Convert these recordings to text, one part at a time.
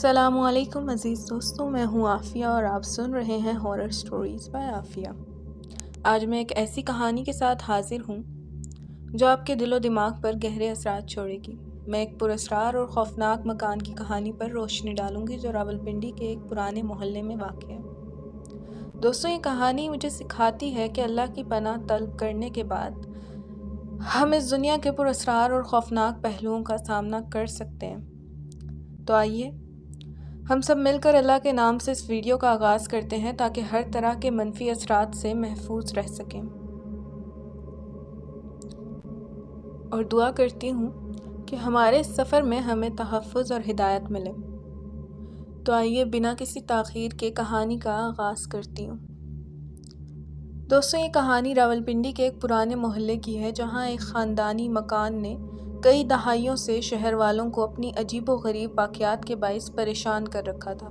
السلام علیکم عزیز دوستوں، میں ہوں عافیہ اور آپ سن رہے ہیں ہارر سٹوریز بائی عافیہ۔ آج میں ایک ایسی کہانی کے ساتھ حاضر ہوں جو آپ کے دل و دماغ پر گہرے اثرات چھوڑے گی۔ میں ایک پراسرار اور خوفناک مکان کی کہانی پر روشنی ڈالوں گی جو راولپنڈی کے ایک پرانے محلے میں واقع ہے۔ دوستوں، یہ کہانی مجھے سکھاتی ہے کہ اللہ کی پناہ طلب کرنے کے بعد ہم اس دنیا کے پراسرار اور خوفناک پہلوؤں کا سامنا کر سکتے ہیں۔ تو آئیے ہم سب مل کر اللہ کے نام سے اس ویڈیو کا آغاز کرتے ہیں تاکہ ہر طرح کے منفی اثرات سے محفوظ رہ سکیں، اور دعا کرتی ہوں کہ ہمارے سفر میں ہمیں تحفظ اور ہدایت ملے۔ تو آئیے بنا کسی تاخیر کے کہانی کا آغاز کرتی ہوں۔ دوستوں، یہ کہانی راولپنڈی کے ایک پرانے محلے کی ہے جہاں ایک خاندانی مکان نے کئی دہائیوں سے شہر والوں کو اپنی عجیب و غریب واقعات کے باعث پریشان کر رکھا تھا۔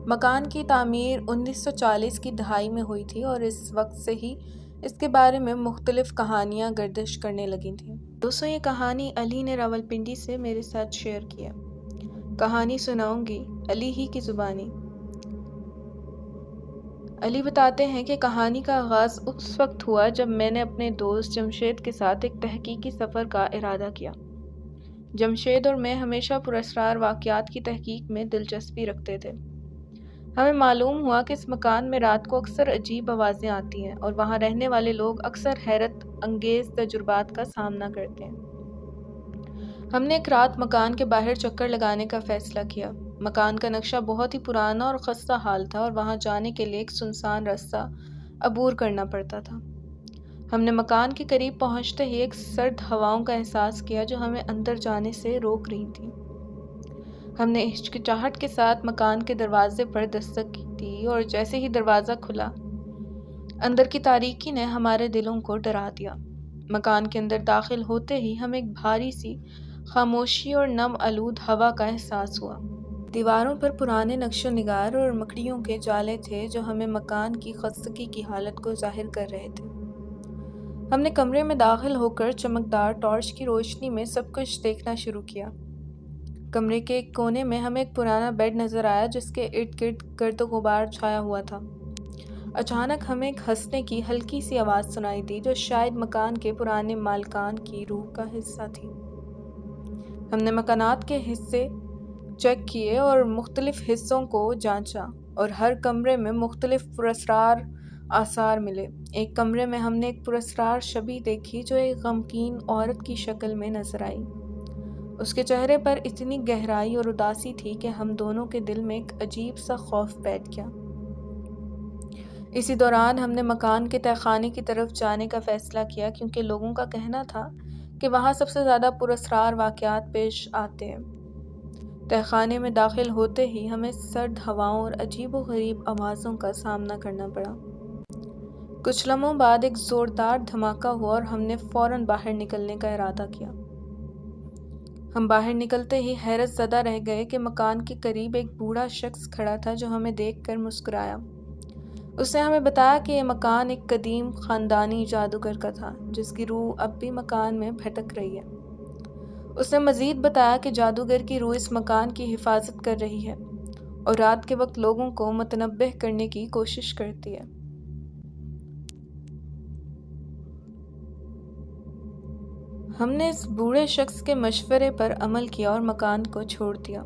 مکان کی تعمیر 1940 کی دہائی میں ہوئی تھی اور اس وقت سے ہی اس کے بارے میں مختلف کہانیاں گردش کرنے لگی تھیں۔ دوستوں، یہ کہانی علی نے راولپنڈی سے میرے ساتھ شیئر کیا۔ کہانی سناؤں گی علی ہی کی زبانی۔ علی بتاتے ہیں کہ کہانی کا آغاز اس وقت ہوا جب میں نے اپنے دوست جمشید کے ساتھ ایک تحقیقی سفر کا ارادہ کیا۔ جمشید اور میں ہمیشہ پراسرار واقعات کی تحقیق میں دلچسپی رکھتے تھے۔ ہمیں معلوم ہوا کہ اس مکان میں رات کو اکثر عجیب آوازیں آتی ہیں اور وہاں رہنے والے لوگ اکثر حیرت انگیز تجربات کا سامنا کرتے ہیں۔ ہم نے ایک رات مکان کے باہر چکر لگانے کا فیصلہ کیا۔ مکان کا نقشہ بہت ہی پرانا اور خستہ حال تھا اور وہاں جانے کے لیے ایک سنسان راستہ عبور کرنا پڑتا تھا۔ ہم نے مکان کے قریب پہنچتے ہی ایک سرد ہواؤں کا احساس کیا جو ہمیں اندر جانے سے روک رہی تھیں۔ ہم نے ہچکچاہٹ کے ساتھ مکان کے دروازے پر دستک دی اور جیسے ہی دروازہ کھلا، اندر کی تاریکی نے ہمارے دلوں کو ڈرا دیا۔ مکان کے اندر داخل ہوتے ہی ہمیں ایک بھاری سی خاموشی اور نم آلود ہوا کا احساس ہوا۔ دیواروں پر پرانے نقش و نگار اور مکڑیوں کے جالے تھے جو ہمیں مکان کی خستگی کی حالت کو ظاہر کر رہے تھے۔ ہم نے کمرے میں داخل ہو کر چمکدار ٹارچ کی روشنی میں سب کچھ دیکھنا شروع کیا۔ کمرے کے ایک کونے میں ہمیں ایک پرانا بیڈ نظر آیا جس کے ارد گرد گرد و غبار چھایا ہوا تھا۔ اچانک ہمیں ایک ہنسنے کی ہلکی سی آواز سنائی دی جو شاید مکان کے پرانے مالکان کی روح کا حصہ تھی۔ ہم نے مکانات کے حصے چیک کیے اور مختلف حصوں کو جانچا اور ہر کمرے میں مختلف پراسرار آثار ملے۔ ایک کمرے میں ہم نے ایک پراسرار شبیہ دیکھی جو ایک غمگین عورت کی شکل میں نظر آئی۔ اس کے چہرے پر اتنی گہرائی اور اداسی تھی کہ ہم دونوں کے دل میں ایک عجیب سا خوف بیٹھ گیا۔ اسی دوران ہم نے مکان کے تہہ خانے کی طرف جانے کا فیصلہ کیا کیونکہ لوگوں کا کہنا تھا کہ وہاں سب سے زیادہ پراسرار واقعات پیش آتے ہیں۔ تہہ خانے میں داخل ہوتے ہی ہمیں سرد ہواؤں اور عجیب و غریب آوازوں کا سامنا کرنا پڑا۔ کچھ لمحوں بعد ایک زوردار دھماکہ ہوا اور ہم نے فوراً باہر نکلنے کا ارادہ کیا۔ ہم باہر نکلتے ہی حیرت زدہ رہ گئے کہ مکان کے قریب ایک بوڑھا شخص کھڑا تھا جو ہمیں دیکھ کر مسکرایا۔ اس نے ہمیں بتایا کہ یہ مکان ایک قدیم خاندانی جادوگر کا تھا جس کی روح اب بھی مکان میں بھٹک رہی ہے۔ اس نے مزید بتایا کہ جادوگر کی روح اس مکان کی حفاظت کر رہی ہے اور رات کے وقت لوگوں کو متنبہ کرنے کی کوشش کرتی ہے۔ ہم نے اس بوڑھے شخص کے مشورے پر عمل کیا اور مکان کو چھوڑ دیا۔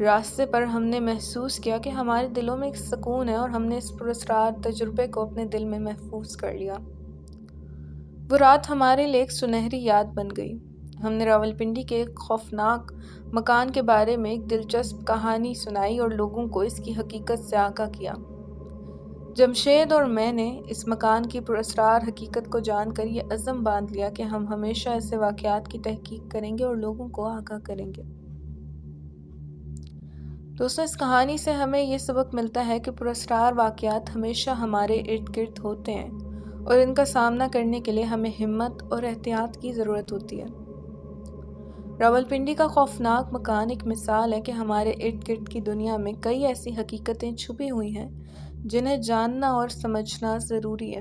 راستے پر ہم نے محسوس کیا کہ ہمارے دلوں میں ایک سکون ہے اور ہم نے اس پراسرار تجربے کو اپنے دل میں محفوظ کر لیا۔ وہ رات ہمارے لیے ایک سنہری یاد بن گئی۔ ہم نے راولپنڈی کے ایک خوفناک مکان کے بارے میں ایک دلچسپ کہانی سنائی اور لوگوں کو اس کی حقیقت سے آگاہ کیا۔ جمشید اور میں نے اس مکان کی پراسرار حقیقت کو جان کر یہ عزم باندھ لیا کہ ہم ہمیشہ ایسے واقعات کی تحقیق کریں گے اور لوگوں کو آگاہ کریں گے۔ دوستوں، اس کہانی سے ہمیں یہ سبق ملتا ہے کہ پراسرار واقعات ہمیشہ ہمارے ارد گرد ہوتے ہیں اور ان کا سامنا کرنے کے لیے ہمیں ہمت اور احتیاط کی ضرورت ہوتی ہے۔ راولپنڈی کا خوفناک مکان ایک مثال ہے کہ ہمارے ارد گرد کی دنیا میں کئی ایسی حقیقتیں چھپی ہوئی ہیں جنہیں جاننا اور سمجھنا ضروری ہے۔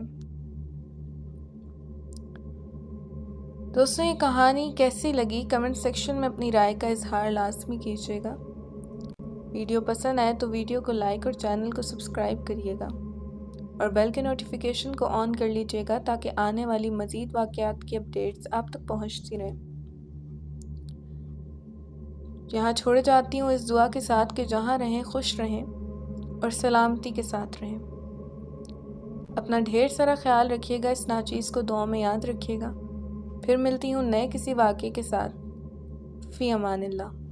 دوستوں، یہ کہانی کیسی لگی کمنٹ سیکشن میں اپنی رائے کا اظہار لازمی کیجیے گا۔ ویڈیو پسند آئے تو ویڈیو کو لائک اور چینل کو سبسکرائب کریے گا اور بیل کے نوٹیفیکیشن کو آن کر لیجیے گا تاکہ آنے والی مزید واقعات کی اپڈیٹس آپ تک پہنچتی رہیں۔ یہاں چھوڑ جاتی ہوں اس دعا کے ساتھ کہ جہاں رہیں خوش رہیں اور سلامتی کے ساتھ رہیں۔ اپنا ڈھیر سارا خیال رکھیے گا، اس ناچیز کو دعاؤں میں یاد رکھیے گا۔ پھر ملتی ہوں نئے کسی واقعے کے ساتھ۔ فی امان اللہ۔